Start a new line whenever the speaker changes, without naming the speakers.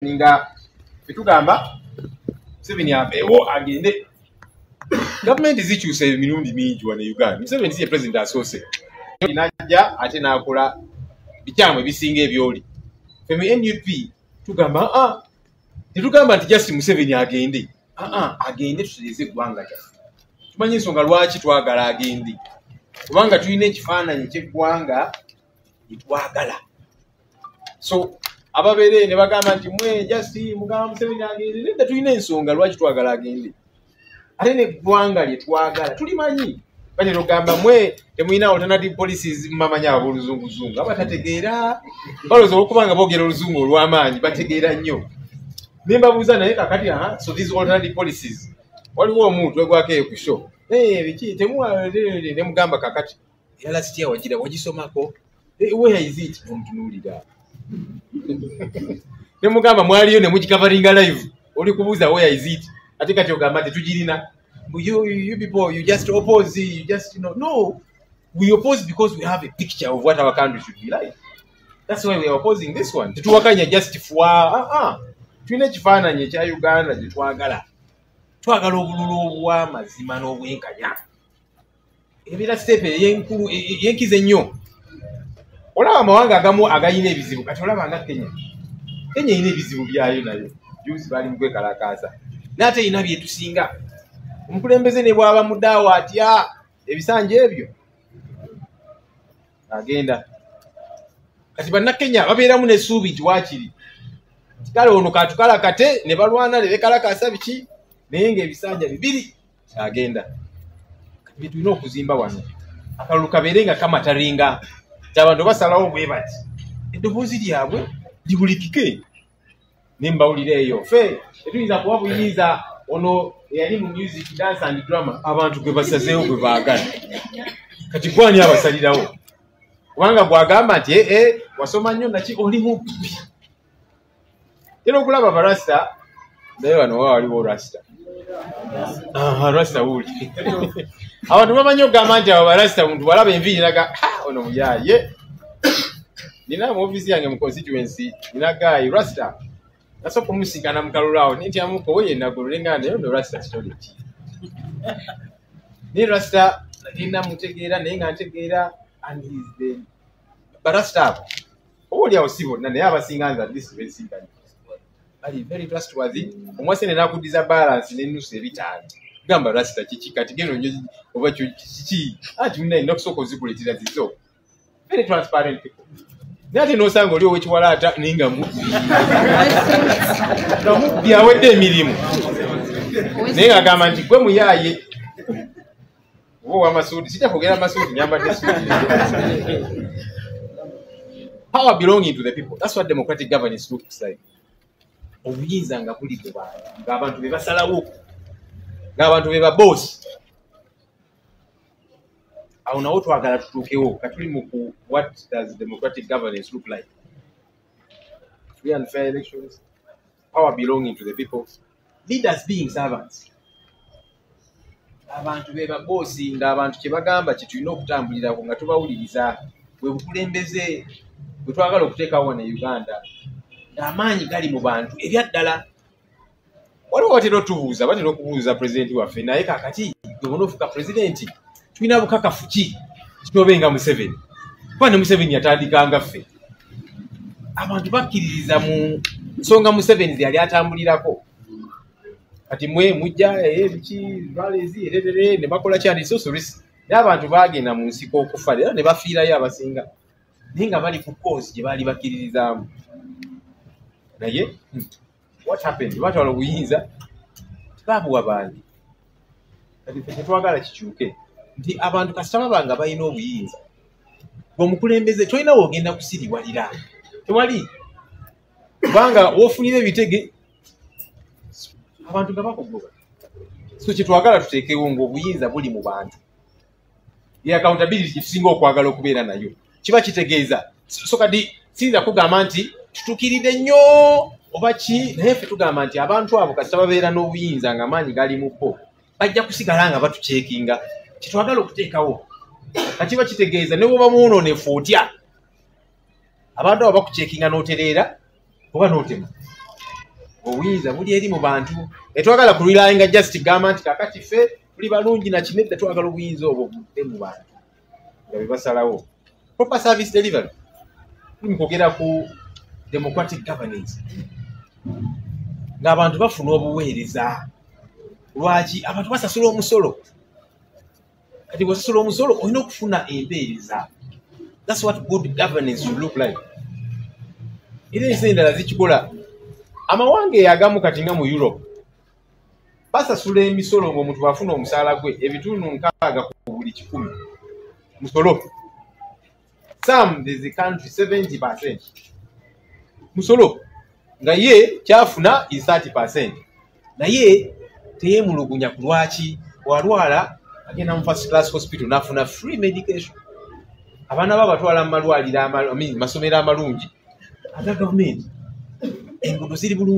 ninga fitugamba Museveni abeewo agende government zikyusa emirundi mingi wano Uganda. Museveni si ye president asoose najja ate n'akola bikyamu ebisinga ebyoli. Femi NUP tugamba tetugamba nti just Museveni agende agende tutereeze eggwanga lyaffe. Tumanyi ensonga lwaki twagala agende, kubanga tulina ekifaananyi ky'eggwanga litwagala. So ababeere ne bagamba nti mwe just mugamba Museveni agende, nedda tulina ensonga lwaki twagala agende, ate n'eggwanga lye twagala tulimanyi. Batera ogamba mwe temulina alternative policies mumamanya ab'oluzunguzungu abatategeera, balowooza olwokubanga boogera oluzungu olw'amaanyi bategeera nnyo. Ne mbabuuza naye kakati so these alternative policies waliwo omuntu egwako eyo ku show biki ne mugamba kakati era last year wagisomako where is it omutunuulira ne mugamba mwaliyo ne mugikavaringa live oli kubuuza where is it ate kati ogamba tetugirina. You people, you just oppose, you just, no, we oppose because we have a picture of what our country should be like. That's why we are opposing this one. Tutuwakanya just fwa, tulina ekifaananyi ekya Uganda gye twagala. Twagala obululu obw'amazima n'obwenkanya. Ebeera stepe yenkiza ennyo. Olaba amawanga agamu agayina ebizibu, kati olaba nga Kenya. Kenya erina ebizibu byayo nayo. Juzi bali mu kwekalakaasa. N'ate erina byetusinga. Omukulembeze ne bw'aba muddaawo atya ebisanja ebyo agenda. Kati bannakenya babeeramu n'essuubi nti waakiri kale ono katukalakate ne balwana ne bekalakaasa biki naye ng'ebisanja bibiri agenda. Kati bye tulina okuzimba wano akalulu kabeere nga kamataringa nti abantu basalawo bwe bati eddoboozi lyabwe libulikike ne mbawulira eyo ffe tetuyinza kuba buyinza ono yali mu music, dance and drama abantu gwe basazeewo gwe baagala. Kati gwani abasalirawo kubanga gwagamba nti wasoma nnyo naki oli mubbi. Era okulaba barasta naye wano waliwo rasita rasita wuli abantu bamanyi okugamba nti abo barasta muntu walaba enviiri naga ono muyaaye. Nina mu ofisi yange mu constituency nina gayi rasta naso kumusikana mukalulao nti amuko we yenagollenga naye ndo rasta story ki ni rasta nina mutegeera naye nga ntegeera and is the barasta oli awosibo naye abasinga nza this very simple ali very trustworthy. Omwase ne nakudiza balance n'ennusu ebitaano gamba rasta kiki kati geno nyo oba kiki ati muna ino kusoko zikuletera zizo very transparent people. Nati nosanga oli owekiwalaata ninga mubbi mubbi awedde emirimu naye ng'agamba nti gwe muyaaye oba ow'amasuudi sijja kwogera amasuudi nyambadde suudi. Power belonging to the people. That's what democratic governance looks like. Obuyinza nga buli ku bantu ng'abantu be basalawo ng'abantu be baboosi. Awo nawo twagala tutuukewo katuli mu what does democratic governance look like? Free and fair elections, power belonging to the people, leaders being servants. Abantu be baboosi ng'abantu kye bagamba kye tulina okutambulirako nga tubawuliriza bwe bukulembeze bwe twagala okuteekawo wano e Uganda ng'amaanyi gali mu bantu ebyaddala. Waliwo batera otubuuza batera okubuuza pulezidenti waffe naye kakati gwe bonoofuka pulezidenti tulina bukakafu ki kitobenga Museveni kuba ne Museveni yatandikanga ffe. Abantu bakkiririza mu nsonga Museveni ze yali atambulirako. Kati mwe mujja biki ralezi ererere ne bakola kyandi sosorisi naye abantu baagenda mu nsiko okufa era ne bafiirayo abasinga naye nga bali ku koozi gye baali bakkiririzaamu. Naye what happened? Batwala obuyinza tebaabuwa bandi. Kati ffe tetwagala kikyuke nti abantu kasita babanga balina obuyinza bw'omukulembeze tolina woogenda kusiriwalira tewali kubanga woofunira ebitege abantu nga bakugoba. So kyetwagala tuteekewo ng'obuyinza buli mu bantu. Ye accountability kyetusinga okwagala okubeera nayo kiba kitegeeza so kati siyinza kugamba nti tutuukiridde nnyo oba ki naye ffe tugamba nti abantu abo kasita babeera n'obuyinza nga maanyi gali mu bo bajja kusigala nga batuceekinga. Kitwagala okuteekawo kati kiba kitegeeza ne bw'oba mwonoonefu otya abantu abo bakuceekinga n'otereera oba n'otema obuyinza buli eri mu bantu etwagala ku relying just government kakati ffe tuli balungi na kinedda twagala obuyinza obwo budde mu bantu nga bebasalawo proper service delivery tuli kwogera ku democratic governance ng'abantu bafuna obuweereza lwaki abantu basasula omusolo kati bw'osasula omusolo olina okufuna empeereza. That's what good governance should look like. Era ensi endala zikikola. Amawanga agamu kati nga mu Europe basasula emisolo ng'omuntu bw'afuna omusaala gwe ebitundu 6 ku buli 100 musolo. Some there's a country 70% musolo nga ye kyafuna is 30%. Naye teyemulugunya ku lwaki walwala agenda mu first class hospital n'afuna free medication. Abaana babatwala mu malwaliro masomero amalungi aga gavumenti enguudo ziri bulungi.